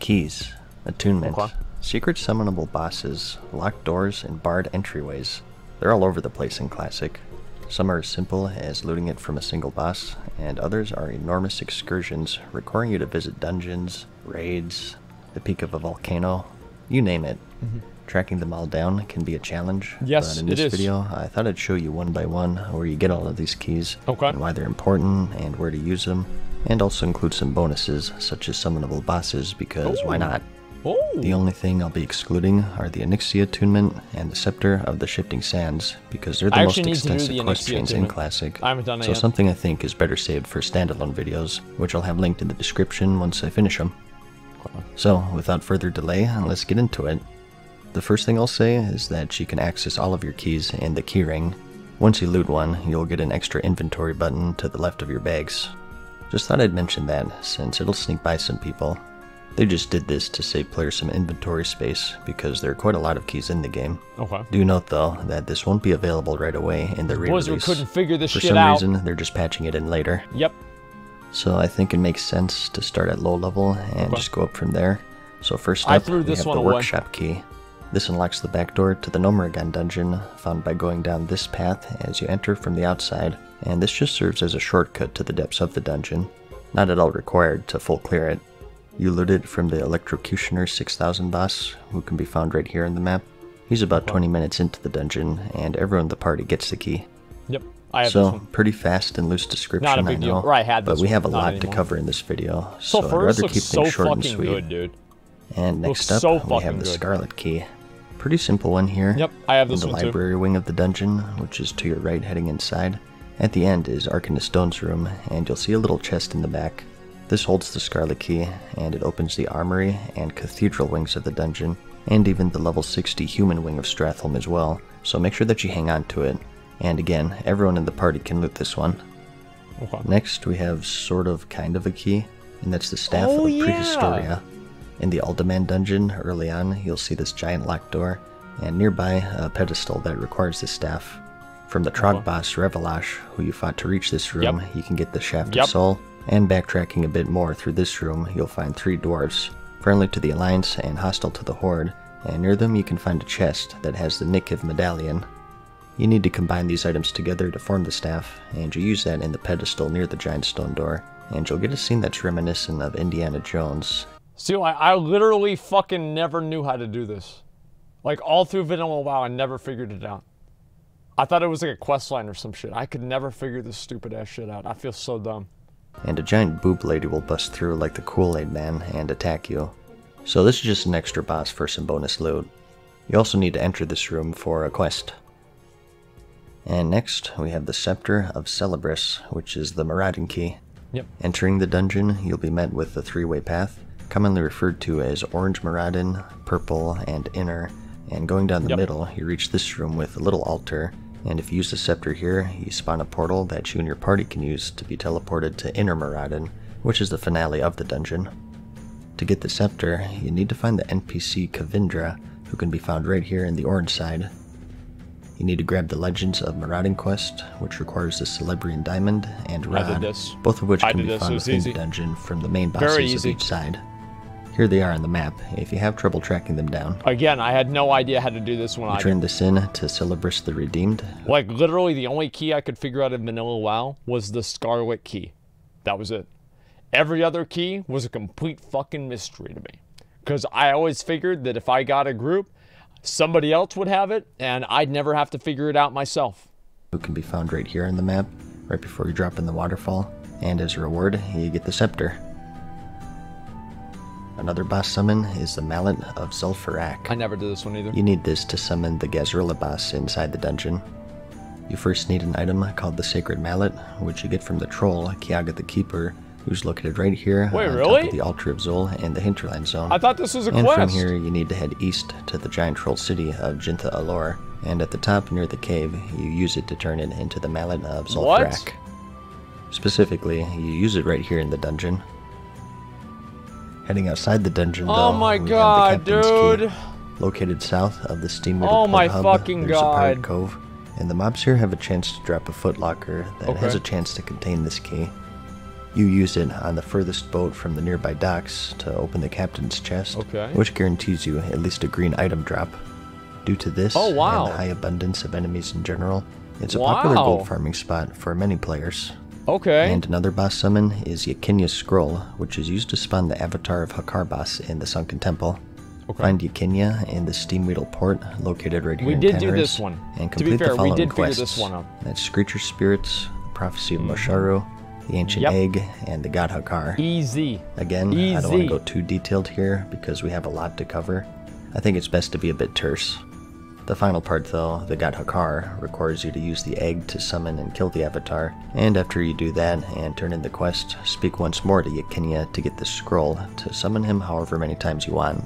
Keys, Attunements, Okay. secret summonable bosses, locked doors, and barred entryways. They're all over the place in Classic. Some are as simple as looting it from a single boss, and others are enormous excursions requiring you to visit dungeons, raids, the peak of a volcano, you name it. Tracking them all down can be a challenge, Yes, but in it this is. video I thought I'd show you one by one where you get all of these keys, Okay. and why they're important, and where to use them, and also include some bonuses such as summonable bosses, because why not? The only thing I'll be excluding are the Onyxia Attunement and the Scepter of the Shifting Sands, because they're the I most actually need to do extensive the quest Onyxia chains in Attunement. Classic, I haven't done it so yet. something I think is better saved for standalone videos, which I'll have linked in the description once I finish them. So, without further delay, let's get into it. The first thing I'll say is that you can access all of your keys in the keyring. Once you loot one, you'll get an extra inventory button to the left of your bags. Just thought I'd mention that, since it'll sneak by some people. They just did this to save players some inventory space, because there are quite a lot of keys in the game. Okay. Do note though, that this won't be available right away in the re-release. Blizzard couldn't figure this For shit some out. reason, they're just patching it in later. Yep. So I think it makes sense to start at low level and just go up from there. So first I up, threw we this have one the away. workshop key. This unlocks the back door to the Nomuragan dungeon, found by going down this path as you enter from the outside, and this just serves as a shortcut to the depths of the dungeon, not at all required to full clear it. You loot it from the Electrocutioner 6000 boss, who can be found right here in the map. He's about 20 minutes into the dungeon, and everyone in the party gets the key. Yep. I have this So, one. pretty fast and loose description, Not a I big know, deal. Or I had but this we one, have a not lot to anymore. cover in this video, so I'd Sulfur rather looks keep so things short and fucking sweet. good, dude. And next Looks up, so we fucking have the good. Scarlet Key. Pretty simple one here. Yep, I have In this the one too. library wing of the dungeon, which is to your right heading inside. At the end is Arcanist Stone's room, and you'll see a little chest in the back. This holds the Scarlet Key, and it opens the armory and cathedral wings of the dungeon, and even the level 60 human wing of Stratholme as well, so make sure that you hang on to it. And again, everyone in the party can loot this one. Okay. Next, we have sort of kind of a key, and that's the Staff Oh, of yeah. Prehistoria. In the Alderman dungeon, early on, you'll see this giant locked door, and nearby a pedestal that requires this staff. From the Trog boss Revelash, who you fought to reach this room, you can get the Shaft of Soul, and backtracking a bit more through this room, you'll find 3 dwarves, friendly to the Alliance and hostile to the Horde, and near them you can find a chest that has the Nikiv medallion. You need to combine these items together to form the staff, and you use that in the pedestal near the giant stone door, and you'll get a scene that's reminiscent of Indiana Jones. See, I literally fucking never knew how to do this. Like, all through Vanilla WoW, I never figured it out. I thought it was like a quest line or some shit. I could never figure this stupid ass shit out. I feel so dumb. And a giant boob lady will bust through like the Kool-Aid Man and attack you. So this is just an extra boss for some bonus loot. You also need to enter this room for a quest. And next, we have the Scepter of Celebrezze, which is the Marauding Key. Yep. Entering the dungeon, you'll be met with the 3-way path, commonly referred to as Orange Maraudin, Purple, and Inner. And going down the middle, you reach this room with a little altar, and if you use the scepter here, you spawn a portal that you and your party can use to be teleported to Inner Maraudin, which is the finale of the dungeon. To get the scepter, you need to find the NPC Kavindra, who can be found right here in the orange side. You need to grab the Legends of Marauding quest, which requires the Celebrian Diamond and I did Rod, this. both of which I can did be this, it found was within easy. the dungeon from the main Very bosses of easy. each side. Here they are on the map, if you have trouble tracking them down. Again, I had no idea how to do this when I Turn this in to Celebrezze the Redeemed. Like, literally, the only key I could figure out in Vanilla WoW was the Scarlet Key. That was it. Every other key was a complete fucking mystery to me. Because I always figured that if I got a group, somebody else would have it, and I'd never have to figure it out myself. Who can be found right here on the map, right before you drop in the waterfall. And as a reward, you get the Scepter. Another boss summon is the Mallet of Sulfur. I never did this one either. You need this to summon the Gazrilla boss inside the dungeon. You first need an item called the Sacred Mallet, which you get from the troll, Kiaga the Keeper, who's located right here Wait, on really? top of the Altar of Zul in the Hinterland Zone. I thought this was a And quest. from here, you need to head east to the giant troll city of Jintha Alor, and at the top near the cave, you use it to turn it into the Mallet of Sulfurak. Specifically, you use it right here in the dungeon. Heading outside the dungeon, though, Oh my we god, have the Captain's dude. Key. Located south of the steam Oh my hub, fucking there's a pirate god. cove, and the mobs here have a chance to drop a footlocker that has a chance to contain this key. You use it on the furthest boat from the nearby docks to open the captain's chest, which guarantees you at least a green item drop. Due to this and the high abundance of enemies in general, it's a popular gold farming spot for many players. And another boss summon is Yakinya's Scroll, which is used to spawn the avatar of Hakar boss in the Sunken Temple. Find Yakinya in the Steamweedle port, located right here in Tanarus. We did do this one. And complete the following quests. That's Screecher Spirits, Prophecy of Mosharu, the Ancient Egg, and the God Hakar. Easy. Again, I don't want to go too detailed here because we have a lot to cover. I think it's best to be a bit terse. The final part though, the God Hakar, requires you to use the egg to summon and kill the avatar, and after you do that and turn in the quest, speak once more to Yakinya to get the scroll to summon him however many times you want.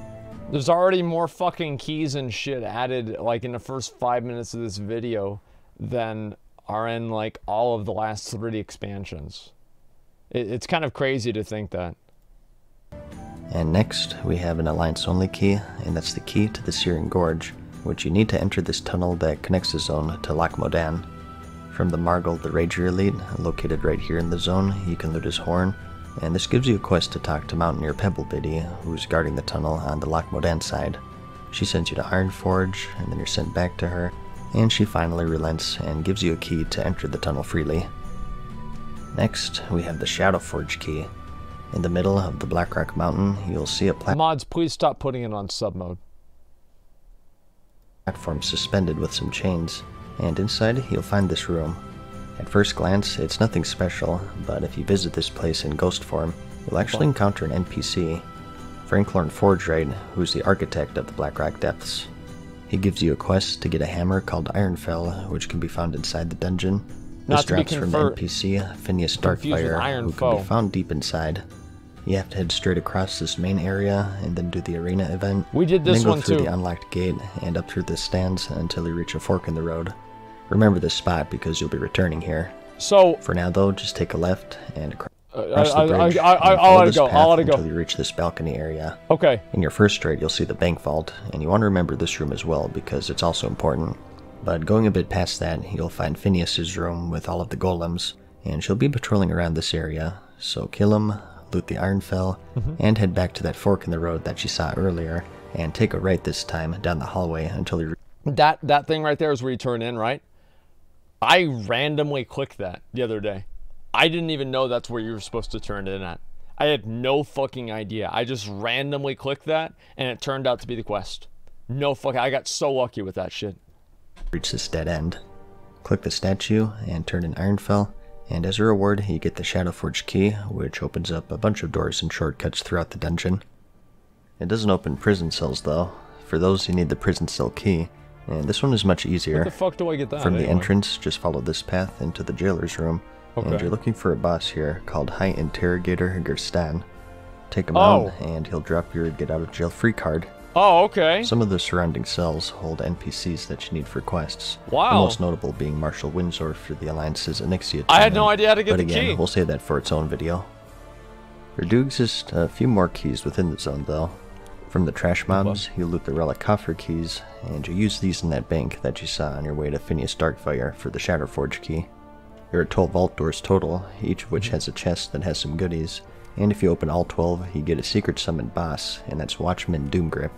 There's already more fucking keys and shit added like in the first 5 minutes of this video than are in like all of the last 3 expansions. It's kind of crazy to think that. And next, we have an Alliance-only key, and that's the key to the Searing Gorge, which you need to enter this tunnel that connects the zone to Lac Modan. From the Margol the Rager Elite, located right here in the zone, you can loot his horn, and this gives you a quest to talk to Mountaineer Pebblebiddy, who's guarding the tunnel on the Lac Modan side. She sends you to Ironforge, and then you're sent back to her, and she finally relents and gives you a key to enter the tunnel freely. Next, we have the Shadowforge key. In the middle of the Blackrock Mountain, you'll see a Mods, please stop putting it on sub mode. Platform suspended with some chains, and inside you'll find this room. At first glance, it's nothing special, but if you visit this place in ghost form, you'll actually encounter an NPC, Franklorn Forgewright, who's the architect of the Blackrock Depths. He gives you a quest to get a hammer called Ironfell, which can be found inside the dungeon. This drops from the NPC, Phineas Darkfire, who can be found deep inside. You have to head straight across this main area, and then do the arena event. We did this one too. Then go through the unlocked gate, and up through the stands until you reach a fork in the road. Remember this spot, because you'll be returning here. So for now though, just take a left, and across the bridge, I'll let it go, until you reach this balcony area. In your first straight, you'll see the bank vault, and you want to remember this room as well, because it's also important. But going a bit past that, you'll find Phineas's room with all of the golems, and she'll be patrolling around this area, so kill him, loot the Ironfell, and head back to that fork in the road that you saw earlier, and take a right this time down the hallway until you... That thing right there is where you turn in, right? I randomly clicked that the other day. I didn't even know that's where you were supposed to turn in at. I had no fucking idea. I just randomly clicked that, and it turned out to be the quest. No fucking... I got so lucky with that shit. Reach this dead end. Click the statue and turn in Ironfell, and as a reward you get the Shadowforge key, which opens up a bunch of doors and shortcuts throughout the dungeon. It doesn't open prison cells though. For those you need the prison cell key, and this one is much easier. Where the fuck do I get that? From the entrance, just follow this path into the jailer's room, and you're looking for a boss here called High Interrogator Gerstan. Take him out, and he'll drop your get out of jail free card. Some of the surrounding cells hold NPCs that you need for quests. The most notable being Marshal Windsor for the Alliance's Onyxia. I had no idea how to get the key. But again, we'll save that for its own video. There do exist a few more keys within the zone though. From the trash mobs, you loot the relic coffer keys, and you use these in that bank that you saw on your way to Phineas Darkfire for the Shadowforge key. There are 12 vault doors total, each of which has a chest that has some goodies. And if you open all 12, you get a secret summoned boss, and that's Watchman Doomgrip.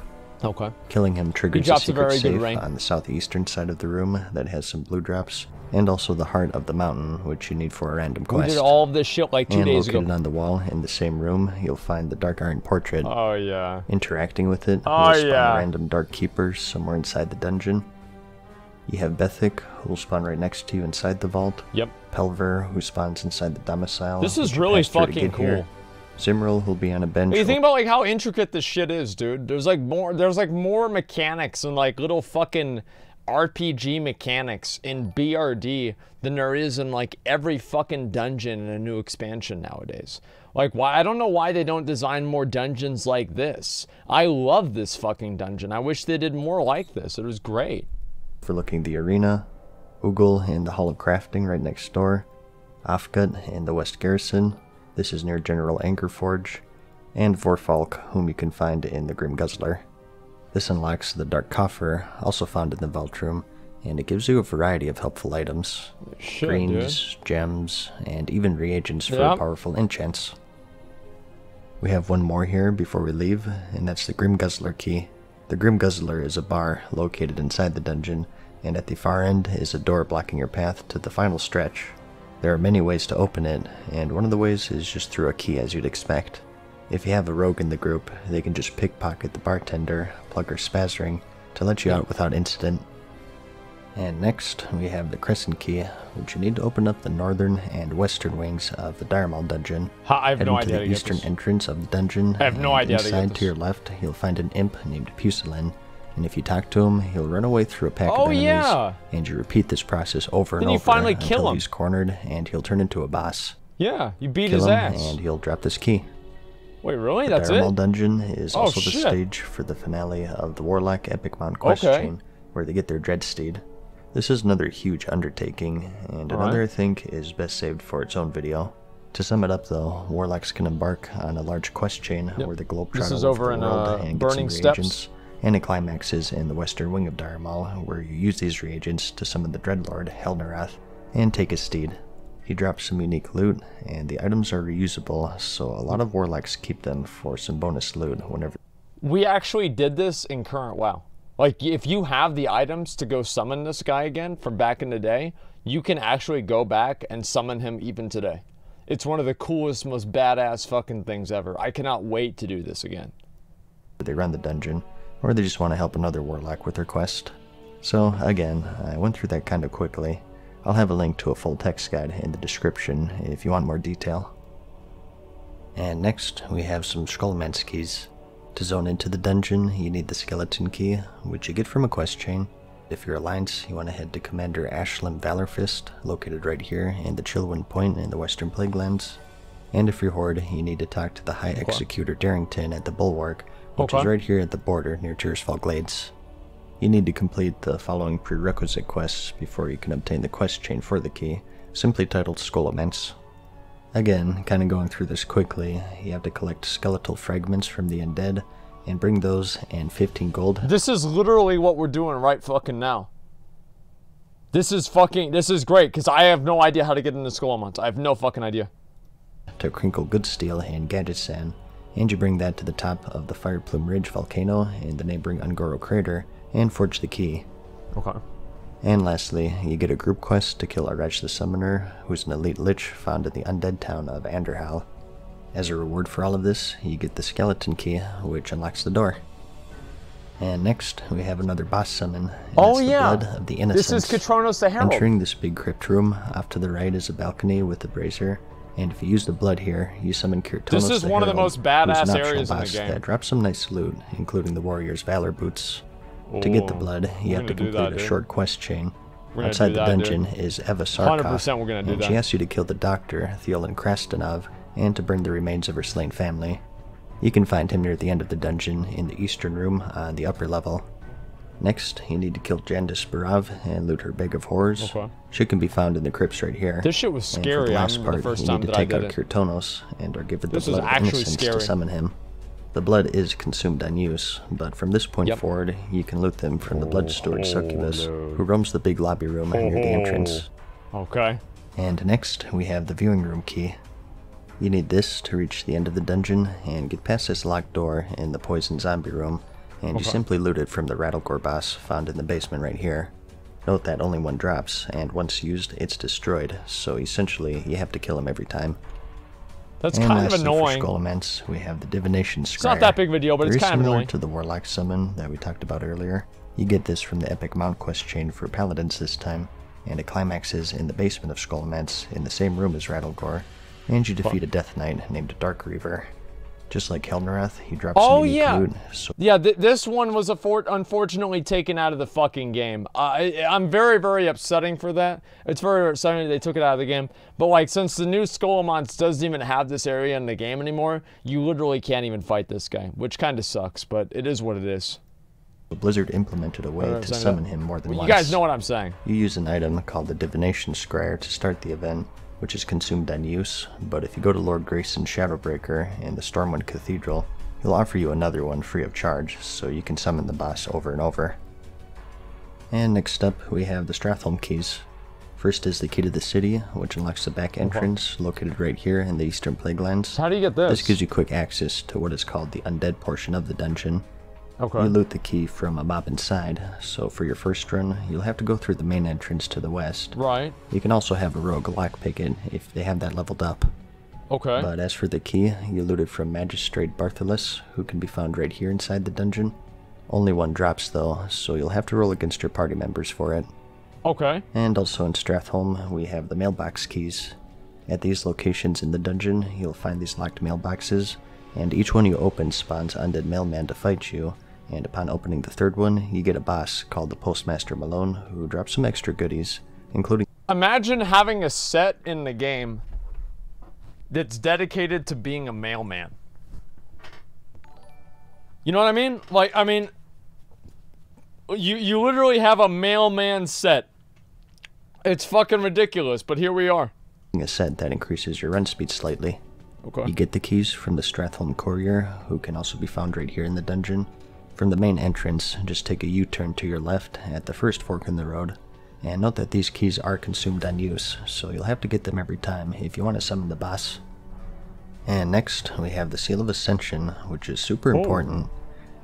Killing him triggers a secret safe on the southeastern side of the room that has some blue drops, and also the heart of the mountain, which you need for a random quest. We did all of this shit like 2 days ago. And located on the wall in the same room, you'll find the Dark Iron Portrait. Interacting with it, you'll spawn random Dark Keepers somewhere inside the dungeon. You have Bethic, who will spawn right next to you inside the vault. Pelver, who spawns inside the domicile. This is really fucking cool. Zimril, who'll be on a bench. You think about like how intricate this shit is, dude. There's like more mechanics and like little fucking RPG mechanics in BRD than there is in like every fucking dungeon in a new expansion nowadays. Like, why? I don't know why they don't design more dungeons like this. I love this fucking dungeon. I wish they did more like this. It was great. Overlooking the arena, Ugel in the Hall of Crafting right next door, Afgut in the West Garrison. This is near General Angerforge, and Vorfalk, whom you can find in the Grim Guzzler. This unlocks the Dark Coffer, also found in the Vault Room, and it gives you a variety of helpful items. Shit, Greens, gems, and even reagents for powerful enchants. We have one more here before we leave, and that's the Grim Guzzler key. The Grim Guzzler is a bar located inside the dungeon, and at the far end is a door blocking your path to the final stretch. There are many ways to open it, and one of the ways is just through a key, as you'd expect. If you have a rogue in the group, they can just pickpocket the bartender, plug her spaz ring, to let you out without incident. And next, we have the Crescent Key, which you need to open up the northern and western wings of the Direwmaul dungeon. I have no idea idea to the eastern entrance of the dungeon. I have no idea how to get inside this. to your left, you'll find an imp named Pusillan, and if you talk to him, he'll run away through a pack of enemies, and you repeat this process over and over finally kill until him. he's cornered, and he'll turn into a boss. Yeah, you beat Kill his him, ass. and he'll drop this key. Wait, really? The That's Direwmaul it? dungeon is also the shit. stage for the finale of the Warlock Epic Mount quest chain, where they get their Dreadsteed. This is another huge undertaking, and another I think is best saved for its own video. To sum it up though, Warlocks can embark on a large quest chain where the globetrotter This is of over the in world and get some Burning reagents, Steps. and it climaxes in the western wing of Direwmaul, where you use these reagents to summon the Dreadlord, Helnerath, and take his steed. He drops some unique loot, and the items are reusable, so a lot of Warlocks keep them for some bonus loot whenever. We actually did this in current WoW. Like, if you have the items to go summon this guy again from back in the day, you can actually go back and summon him even today. It's one of the coolest, most badass fucking things ever. I cannot wait to do this again. They run the dungeon, or they just want to help another Warlock with their quest. So, again, I went through that kind of quickly. I'll have a link to a full text guide in the description if you want more detail. And next, we have some Scholomance keys. To zone into the dungeon, you need the Skeleton Key, which you get from a quest chain. If you're Alliance, you want to head to Commander Ashlim Valorfist, located right here in the Chillwind Point in the Western Plaguelands. And if you're Horde, you need to talk to the High Executor Darrington at the Bulwark, which is right here at the border near Tearsfall Glades. You need to complete the following prerequisite quests before you can obtain the quest chain for the key, simply titled Scholomance. Again, kind of going through this quickly, you have to collect skeletal fragments from the undead, and bring those and 15 gold. This is literally what we're doing right fucking now. This is great, because I have no idea how to get into Scholomance. I have no fucking idea. To Crinkle Goodsteel and Gadgetsan, and you bring that to the top of the Fireplume Ridge volcano in the neighboring Ungoro crater, and forge the key. Okay. And lastly, you get a group quest to kill Arach the Summoner, who's an elite lich found in the undead town of Anderhal. As a reward for all of this, you get the Skeleton Key, which unlocks the door. And next, we have another boss summon, and that's the Blood of the Innocents. This is Katronos the Herald. Entering this big crypt room, off to the right is a balcony with a brazier, and if you use the blood here, you summon Katronos This is the one of the Herald, most badass who's an optional areas in the boss game. that drops some nice loot, including the Warrior's Valor Boots. To get the blood, you have to complete a short quest chain. Outside the dungeon is Eva Sarkov, 100% we're gonna do and that. she asks you to kill the doctor, Theolan Krastanov, and to bring the remains of her slain family. You can find him near the end of the dungeon in the eastern room on the upper level. Next, you need to kill Jandis Barov and loot her bag of horrors. Okay. She can be found in the crypts right here. This shit was And for scary. the I last remember the part, first you time need to that I take out did it. Kirtonos and are given the This was blood of actually innocence scary. to summon him. The blood is consumed on use, but from this point forward, you can loot them from the blood steward Succubus, who roams the big lobby room near the entrance. Okay. And next, we have the viewing room key. You need this to reach the end of the dungeon and get past this locked door in the poison zombie room, and you simply loot it from the Rattlegore boss found in the basement right here. Note that only one drops, and once used, it's destroyed, so essentially you have to kill him every time. That's And kind of lastly, annoying. for Scholomance, we have the Divination Scryer. It's not that big of a deal, but it's Very kind of similar annoying. to the Warlock summon that we talked about earlier. You get this from the Epic Mount quest chain for Paladins this time, and it climaxes in the basement of Scholomance in the same room as Rattlegore, and you defeat a Death Knight named Dark Reaver. Just like Helnerath, he drops some unique loot, so Yeah, this one was unfortunately taken out of the fucking game. I'm very, very upsetting for that. It's very upsetting they took it out of the game. But like, since the new Scholomance doesn't even have this area in the game anymore, you literally can't even fight this guy, which kind of sucks, but it is what it is. Blizzard implemented a way to summon him more than once. You guys know what I'm saying. You use an item called the Divination Scryer to start the event, which is consumed on use, but if you go to Lord Grayson's Shadowbreaker in the Stormwind Cathedral, he'll offer you another one free of charge, so you can summon the boss over and over. And next up, we have the Stratholme Keys. First is the key to the city, which unlocks the back entrance, located right here in the Eastern Plaguelands. How do you get this? This gives you quick access to what is called the undead portion of the dungeon. Okay. You loot the key from a mob inside, so for your first run, you'll have to go through the main entrance to the west. Right. You can also have a rogue lockpick it if they have that leveled up. Okay. But as for the key, you loot it from Magistrate Bartholus, who can be found right here inside the dungeon. Only one drops though, so you'll have to roll against your party members for it. Okay. And also in Stratholme, we have the mailbox keys. At these locations in the dungeon, you'll find these locked mailboxes, and each one you open spawns undead mailman to fight you, and upon opening the third one, you get a boss called the Postmaster Malone, who drops some extra goodies, including... Imagine having a set in the game that's dedicated to being a mailman. You know what I mean? Like, I mean, you literally have a mailman set. It's fucking ridiculous, but here we are. A set that increases your run speed slightly. Okay. You get the keys from the Stratholme Courier, who can also be found right here in the dungeon. From the main entrance, just take a U-turn to your left at the first fork in the road. And note that these keys are consumed on use, so you'll have to get them every time if you want to summon the boss. And next, we have the Seal of Ascension, which is super important.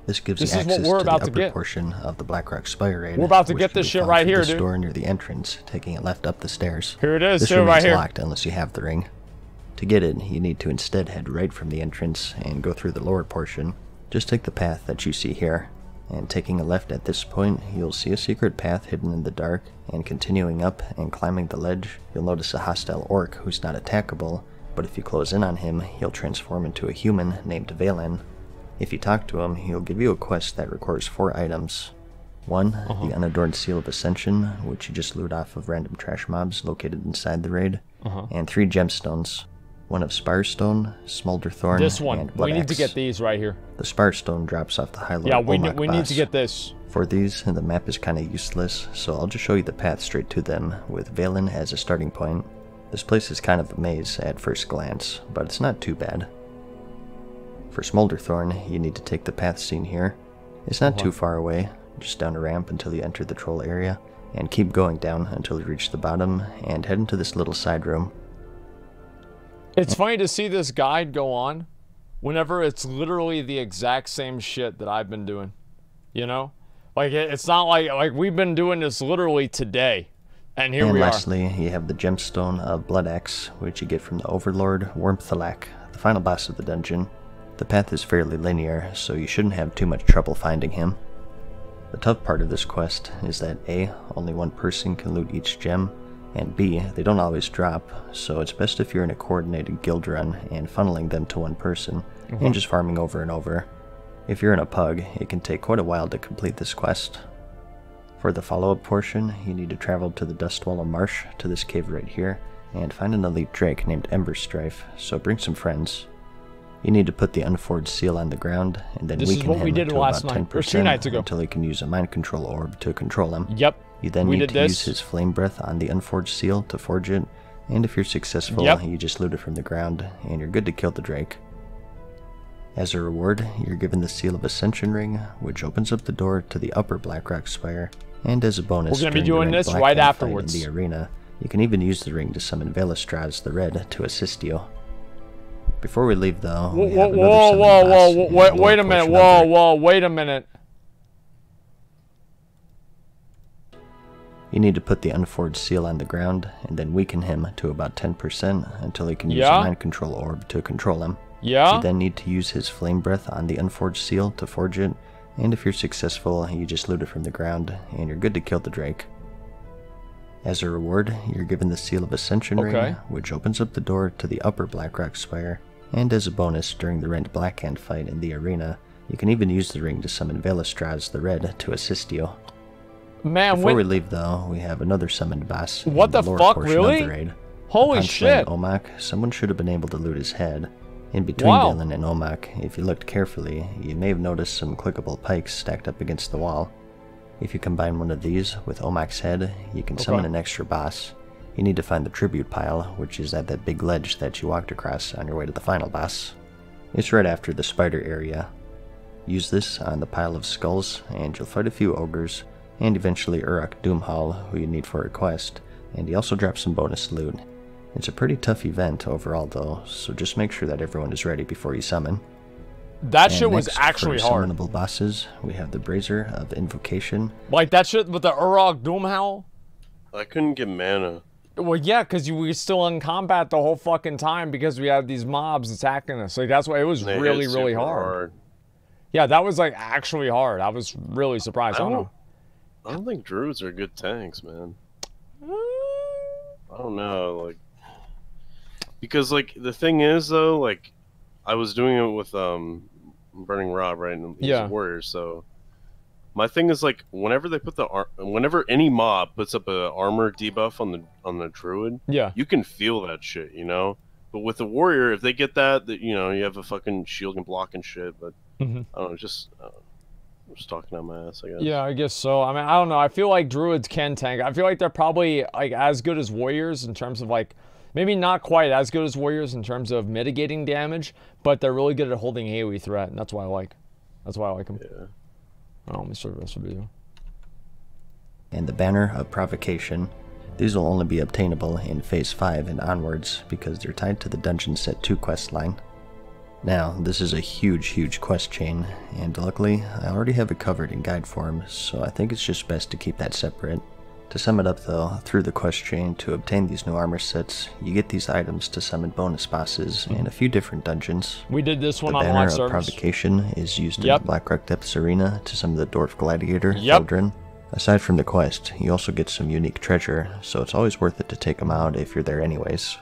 This gives you access to the upper portion of the Blackrock Spire raid. We're about to get this shit right here, dude. Door near the entrance, taking it left up the stairs. Here it is, this room right is locked unless you have the ring. To get it, you need to instead head right from the entrance and go through the lower portion. Just take the path that you see here, and taking a left at this point, you'll see a secret path hidden in the dark, and continuing up and climbing the ledge, you'll notice a hostile orc who's not attackable, but if you close in on him, he'll transform into a human named Valen. If you talk to him, he'll give you a quest that requires 4 items. 1, the Unadorned Seal of Ascension, which you just loot off of random trash mobs located inside the raid, and 3 gemstones. 1 of Spirestone, Smolderthorn, this one. and Blood We need Axe. to get these right here. The Spirestone drops off the High Lord Yeah, Olmec we need boss. to get this. For these, the map is kinda useless, so I'll just show you the path straight to them, with Valen as a starting point. This place is kind of a maze at first glance, but it's not too bad. For Smolderthorn, you need to take the path seen here. It's not too far away, just down a ramp until you enter the troll area, and keep going down until you reach the bottom, and head into this little side room. It's funny to see this guide go on whenever it's literally the exact same shit that I've been doing. You know? Like, it's not like we've been doing this literally today. And here we are. And lastly, you have the gemstone of Blood Axe, which you get from the Overlord Wormthalak, the final boss of the dungeon. The path is fairly linear, so you shouldn't have too much trouble finding him. The tough part of this quest is that A, only one person can loot each gem, and B, they don't always drop, so it's best if you're in a coordinated guild run and funneling them to one person, and just farming over and over. If you're in a pug, it can take quite a while to complete this quest. For the follow-up portion, you need to travel to the Dustwallow Marsh to this cave right here, and find an elite drake named Emberstrife, so bring some friends. You need to put the unforged seal on the ground, and then weaken him to about 10% until he can use a mind control orb to control him. Yep. You then need to use his flame breath on the unforged seal to forge it, and if you're successful, you just loot it from the ground, and you're good to kill the drake. As a reward, you're given the Seal of Ascension ring, which opens up the door to the upper Blackrock Spire, and as a bonus, we're going to be doing this right afterwards. In the arena, you can even use the ring to summon Velistraz the Red to assist you. Before we leave, though, wait a minute, wait a minute. You need to put the unforged seal on the ground, and then weaken him to about 10% until he can use a mind control orb to control him. You then need to use his flame breath on the unforged seal to forge it, and if you're successful, you just loot it from the ground, and you're good to kill the drake. As a reward, you're given the Seal of Ascension ring, which opens up the door to the upper Blackrock Spire, and as a bonus during the Rend Blackhand fight in the arena, you can even use the ring to summon Velistraz the Red to assist you. Man, before we leave, though, we have another summoned boss. What the fuck, really? Holy shit! Omak, someone should have been able to loot his head. In between Valen and Omak, if you looked carefully, you may have noticed some clickable pikes stacked up against the wall. If you combine one of these with Omak's head, you can summon an extra boss. You need to find the tribute pile, which is at that big ledge that you walked across on your way to the final boss. It's right after the spider area. Use this on the pile of skulls, and you'll fight a few ogres, and eventually Uruk Doomhall, who you need for a quest, and he also drops some bonus loot. It's a pretty tough event overall though, so just make sure that everyone is ready before you summon. That shit was actually hard. For summonable bosses, we have the Brazier of Invocation. Like that shit with the Uruk Doomhall? I couldn't get mana. Well, yeah, because we were still in combat the whole fucking time because we had these mobs attacking us. Like, that's why it was really, really hard. Yeah, that was, like, actually hard. I was really surprised. I don't think druids are good tanks, man. I don't know, like... Because, like, the thing is, though, like, I was doing it with, Burning Rod, right? And he's a warrior, so... My thing is, like, whenever they put whenever any mob puts up a armor debuff on the druid, you can feel that shit, you know. But with the warrior, if they get that, you know, you have a fucking shield and block and shit. But I don't know, I'm just talking out my ass, I guess. Yeah, I guess so. I mean, I don't know. I feel like druids can tank. I feel like they're probably like as good as warriors in terms of like maybe not quite as good as warriors in terms of mitigating damage, but they're really good at holding AoE threat, and that's why I like them. Yeah. Oh, let me start the rest of the video. And the Banner of Provocation. These will only be obtainable in Phase 5 and onwards because they're tied to the Dungeon Set 2 quest line. Now, this is a huge quest chain, and luckily, I already have it covered in guide form, so I think it's just best to keep that separate. To sum it up though, through the quest chain, to obtain these new armor sets, you get these items to summon bonus bosses in a few different dungeons. We did this one on live live service. The Banner of Provocation is used in the Blackrock Depths Arena to summon the Dwarf Gladiator, Eldrin. Aside from the quest, you also get some unique treasure, so it's always worth it to take them out if you're there anyways.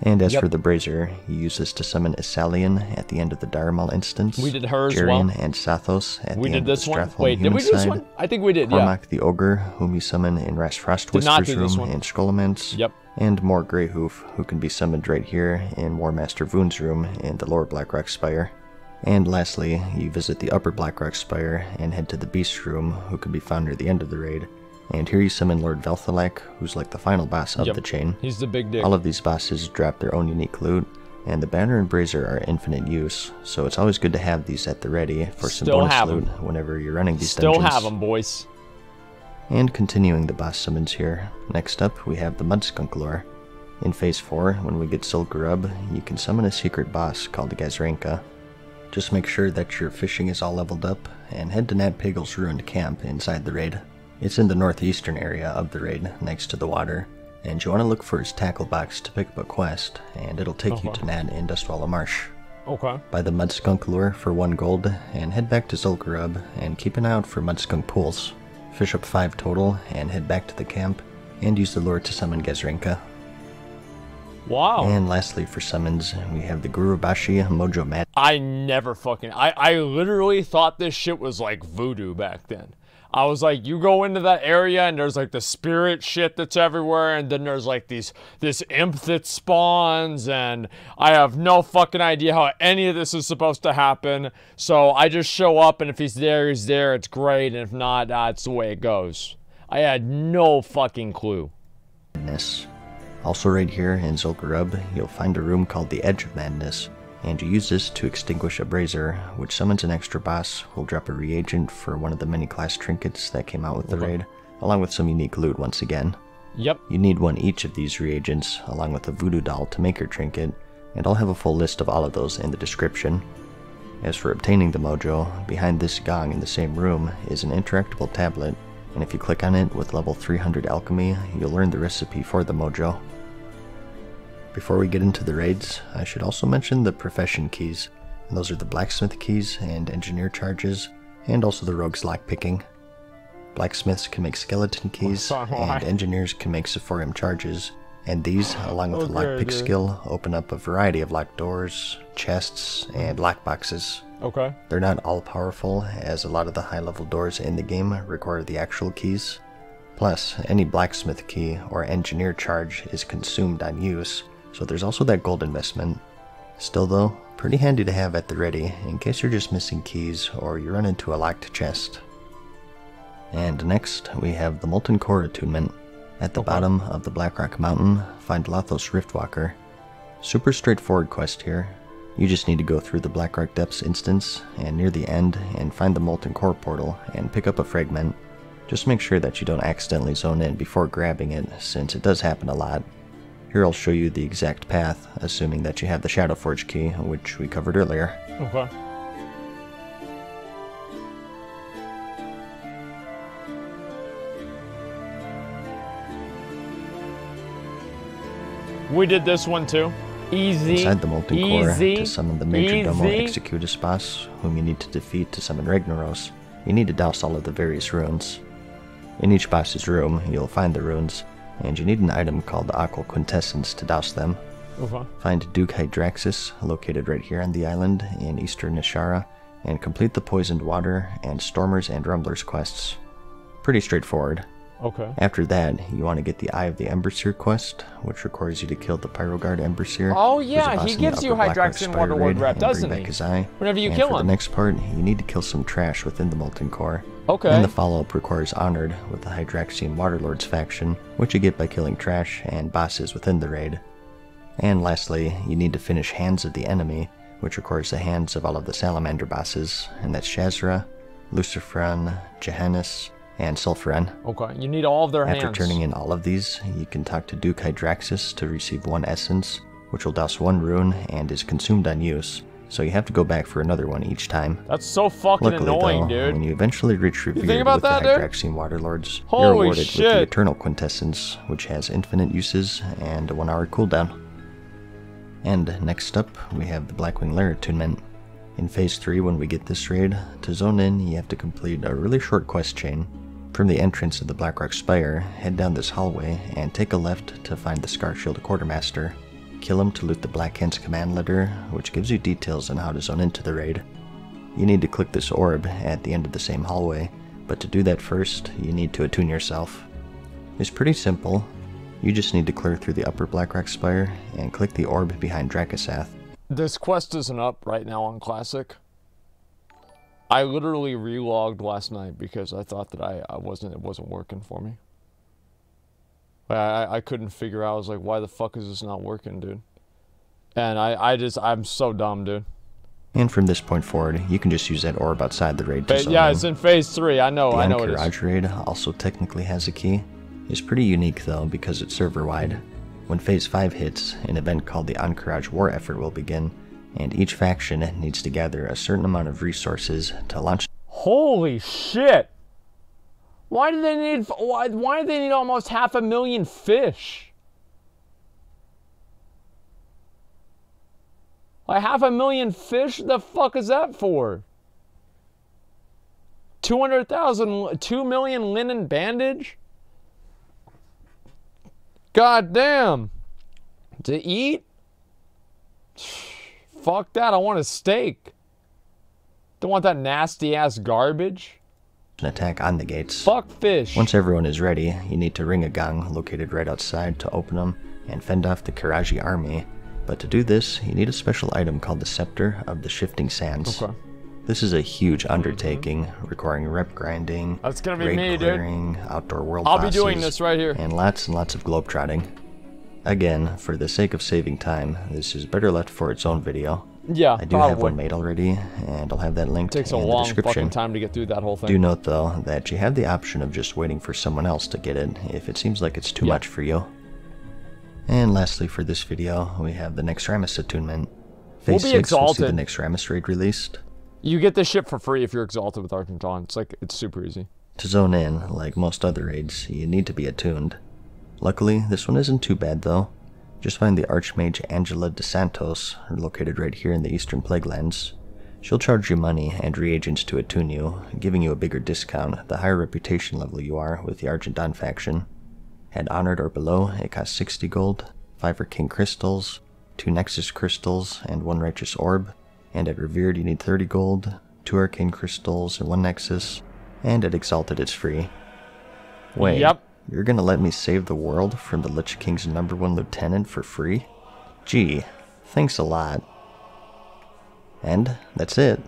And as for the Brazier, you use this to summon Isalian at the end of the Dharmal instance. We did hers Jarian and Sathos at the end of the Stratholme did we do this one? I think we did, Cormac the Ogre, whom you summon in Ras Frostwhisper's room in Skullamen's. And more Greyhoof, who can be summoned right here in War Master Voon's room in the Lower Blackrock Spire. And lastly, you visit the Upper Blackrock Spire and head to the Beast room, who can be found near the end of the raid. And here you summon Lord Velthalak, who's like the final boss of the chain. He's the big dick. All of these bosses drop their own unique loot, and the Banner and Brazier are infinite use, so it's always good to have these at the ready for some bonus loot whenever you're running these dungeons. Still have them, boys. And continuing the boss summons here, next up we have the Skunk Lore. In Phase 4, when we get Zul'Gurub, you can summon a secret boss called Gazranka. Just make sure that your fishing is all leveled up, and head to Nat Pagel's ruined camp inside the raid. It's in the northeastern area of the raid, next to the water, and you want to look for his tackle box to pick up a quest, and it'll take you to Nat in Dustwalla Marsh. Buy the Skunk Lure for 1 gold, and head back to Zul'Gurub, and keep an eye out for Skunk pools. Fish up 5 total, and head back to the camp, and use the lure to summon Gazranka. Wow. And lastly for summons, we have the Gurubashi Mojo Mat. I never fucking... I literally thought this shit was like voodoo back then. I was like, you go into that area and there's like the spirit shit that's everywhere, and then there's like this imp that spawns, and I have no fucking idea how any of this is supposed to happen. So I just show up, and if he's there, it's great, and if not, that's the way it goes. I had no fucking clue. Also right here in Zul'Gurub, you'll find a room called the Edge of Madness, and you use this to extinguish a Brazier, which summons an extra boss who'll drop a reagent for one of the many class trinkets that came out with the raid, along with some unique loot once again. You need one each of these reagents, along with a voodoo doll to make your trinket, and I'll have a full list of all of those in the description. As for obtaining the mojo, behind this gong in the same room is an interactable tablet, and if you click on it with level 300 alchemy, you'll learn the recipe for the mojo. Before we get into the raids, I should also mention the profession keys, and those are the blacksmith keys and engineer charges, and also the rogue's lockpicking. Blacksmiths can make skeleton keys, and engineers can make Sephorium charges, and these, along with the lockpick skill, open up a variety of locked doors, chests, and lockboxes. They're not all powerful, as a lot of the high-level doors in the game require the actual keys. Plus, any blacksmith key or engineer charge is consumed on use, so there's also that gold investment. Still though, pretty handy to have at the ready in case you're just missing keys or you run into a locked chest. And next, we have the Molten Core attunement. At the bottom of the Blackrock Mountain, find Lothos Riftwalker. Super straightforward quest here. You just need to go through the Blackrock Depths instance and near the end and find the Molten Core portal and pick up a fragment. Just make sure that you don't accidentally zone in before grabbing it, since it does happen a lot. Here I'll show you the exact path, assuming that you have the Shadowforge key, which we covered earlier. Okay. We did this one too. Easy. Inside the Molten Core, easy, to summon the Major Domo Executus boss, whom you need to defeat to summon Ragnaros, you need to douse all of the various runes. In each boss's room, you'll find the runes, and you need an item called the Aqua Quintessence to douse them. Okay. Find Duke Hydraxis, located right here on the island in eastern Nishara, and complete the Poisoned Water and Stormers and Rumblers quests. Pretty straightforward. Okay. After that, you want to get the Eye of the Emberseer quest, which requires you to kill the Pyroguard Emberseer. Oh yeah, he gives you Hydrax and Waterlord rep, doesn't he? His eye. Whenever you and kill for him. the next part, you need to kill some trash within the Molten Core. Okay. And the follow-up requires Honored with the Hydraxian Waterlords faction, which you get by killing trash and bosses within the raid. And lastly, you need to finish Hands of the Enemy, which requires the hands of all of the Salamander bosses, and that's Shazra, Luciferan, Johannes, and Sulfuran. Okay, you need all of their hands. After turning in all of these, you can talk to Duke Hydraxis to receive one essence, which will douse one rune and is consumed on use, so you have to go back for another one each time. That's so fucking Luckily, annoying, though, dude. when you eventually reach think Revered about with the that, dude? Hydraxian Waterlords, Holy you're awarded with the shit. Eternal Quintessence, which has infinite uses and a 1 hour cooldown. And next up, we have the Blackwingler attunement. In Phase 3, when we get this raid, to zone in, you have to complete a really short quest chain. From the entrance of the Blackrock Spire, head down this hallway and take a left to find the Scarshield Quartermaster. Kill him to loot the Blackhand's command letter, which gives you details on how to zone into the raid. You need to click this orb at the end of the same hallway, but to do that first, you need to attune yourself. It's pretty simple. You just need to clear through the upper Blackrock Spire and click the orb behind Dracosath. This quest isn't up right now on Classic. I literally relogged last night because I thought that it wasn't working for me. I couldn't figure out. I was like, why the fuck is this not working, dude? And I'm so dumb, dude. And from this point forward, you can just use that orb outside the raid to zone yeah, in. it's in Phase 3. I know it is. The Anchorage raid also technically has a key. It's pretty unique though because it's server-wide. When Phase 5 hits, an event called the Anchorage War Effort will begin, and each faction needs to gather a certain amount of resources to launch. Holy shit! Why do they need almost 500,000 fish? Like 500,000 fish? The fuck is that for? 200,000, 2 million linen bandage? God damn. To eat? Fuck that, I want a steak. Don't want that nasty ass garbage. An attack on the gates. Fuck fish. Once everyone is ready, you need to ring a gong located right outside to open them and fend off the Kiraji army. But to do this, you need a special item called the Scepter of the Shifting Sands. Okay. This is a huge undertaking, requiring rep grinding, That's gonna be raid me, clearing, outdoor world I'll be bosses, doing this right here. and lots of globetrotting. Again, for the sake of saving time, this is better left for its own video. Yeah, I do have one made already, and I'll have that linked Takes a in the long description. fucking time to get through that whole thing. Do note, though, that you have the option of just waiting for someone else to get it if it seems like it's too much for you. And lastly for this video, we have the next Ramus attunement. Phase 6 will see the next Ramus raid released. You get this shit for free if you're exalted with Argent Dawn. It's super easy. To zone in, like most other raids, you need to be attuned. Luckily, this one isn't too bad though. Just find the Archmage Angela de Santos, located right here in the Eastern Plaguelands. She'll charge you money and reagents to attune you, giving you a bigger discount the higher reputation level you are with the Argent Dawn faction. At Honored or below, it costs 60 gold, 5 Arcane Crystals, 2 Nexus Crystals, and 1 Righteous Orb. And at Revered you need 30 gold, 2 Arcane Crystals, and 1 Nexus. And at Exalted it's free. Wait, yep. You're gonna let me save the world from the Lich King's #1 lieutenant for free? Gee, thanks a lot. And that's it.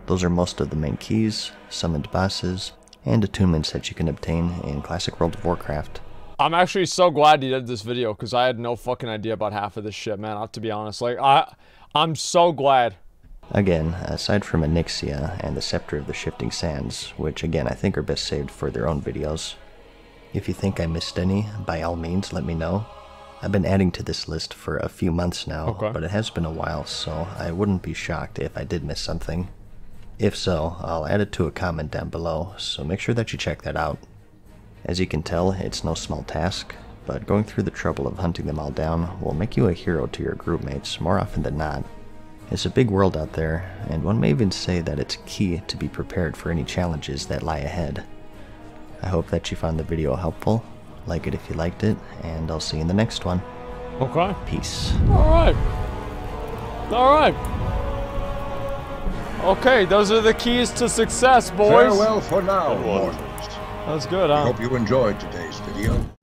Those are most of the main keys, summoned bosses, and attunements that you can obtain in Classic World of Warcraft. I'm actually so glad you did this video because I had no fucking idea about half of this shit, man. I have to be honest. Like, I'm so glad. Again, aside from Onyxia and the Scepter of the Shifting Sands, which again I think are best saved for their own videos. If you think I missed any, by all means let me know. I've been adding to this list for a few months now, but it has been a while, so I wouldn't be shocked if I did miss something. If so, I'll add it to a comment down below, so make sure that you check that out. As you can tell, it's no small task, but going through the trouble of hunting them all down will make you a hero to your group mates more often than not. It's a big world out there, and one may even say that it's key to be prepared for any challenges that lie ahead. I hope that you found the video helpful. Like it if you liked it, and I'll see you in the next one. Okay. Peace. Alright. Alright. Okay, those are the keys to success, boys. Farewell for now, mortals. That's good, huh? I hope you enjoyed today's video.